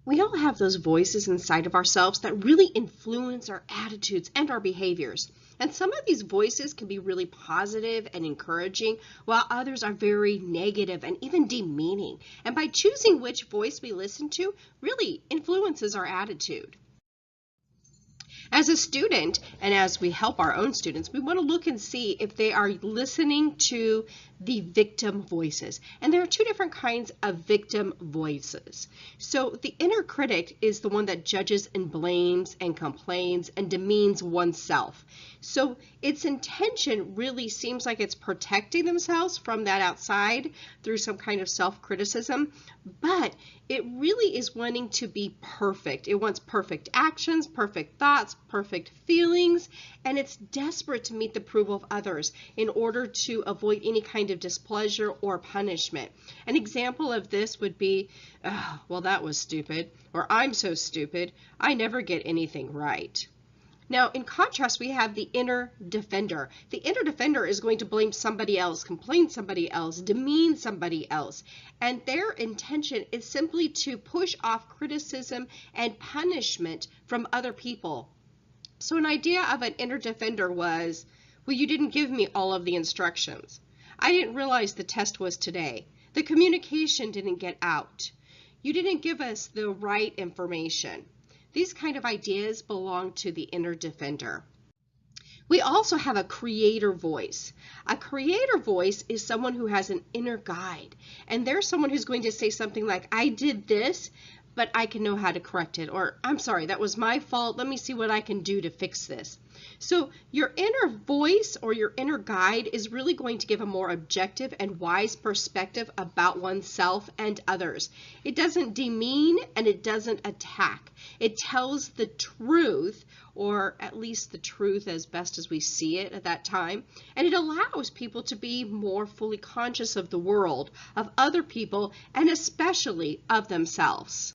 We all have those voices inside of ourselves that really influence our attitudes and our behaviors. And some of these voices can be really positive and encouraging, while others are very negative and even demeaning. And by choosing which voice we listen to really influences our attitude. As a student, and as we help our own students, we want to look and see if they are listening to the victim voices. And there are two different kinds of victim voices. So the inner critic is the one that judges and blames and complains and demeans oneself. So its intention really seems like it's protecting themselves from that outside through some kind of self-criticism, but it really is wanting to be perfect. It wants perfect actions, perfect thoughts, perfect feelings, and it's desperate to meet the approval of others in order to avoid any kind of displeasure or punishment. An example of this would be, oh, well, that was stupid, or I'm so stupid, I never get anything right. Now, in contrast, we have the inner defender. The inner defender is going to blame somebody else, complain somebody else, demean somebody else. And their intention is simply to push off criticism and punishment from other people. So an idea of an inner defender was, well, you didn't give me all of the instructions. I didn't realize the test was today. The communication didn't get out. You didn't give us the right information. These kind of ideas belong to the inner defender. We also have a creator voice. A creator voice is someone who has an inner guide, and they're someone who's going to say something like, I did this, but I can know how to correct it, or I'm sorry, that was my fault, let me see what I can do to fix this. So your inner voice or your inner guide is really going to give a more objective and wise perspective about oneself and others. It doesn't demean and it doesn't attack. It tells the truth, or at least the truth as best as we see it at that time, and it allows people to be more fully conscious of the world, of other people, and especially of themselves.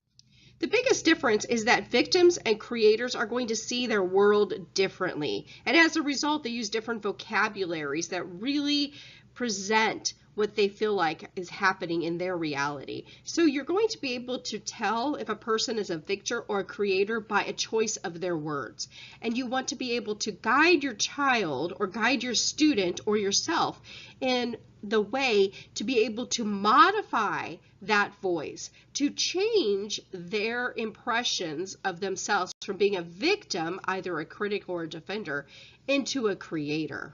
The biggest difference is that victims and creators are going to see their world differently, and as a result they use different vocabularies that really present what they feel like is happening in their reality. So you're going to be able to tell if a person is a victor or a creator by a choice of their words. And you want to be able to guide your child or guide your student or yourself in the way to be able to modify that voice, to change their impressions of themselves from being a victim, either a critic or a defender, into a creator.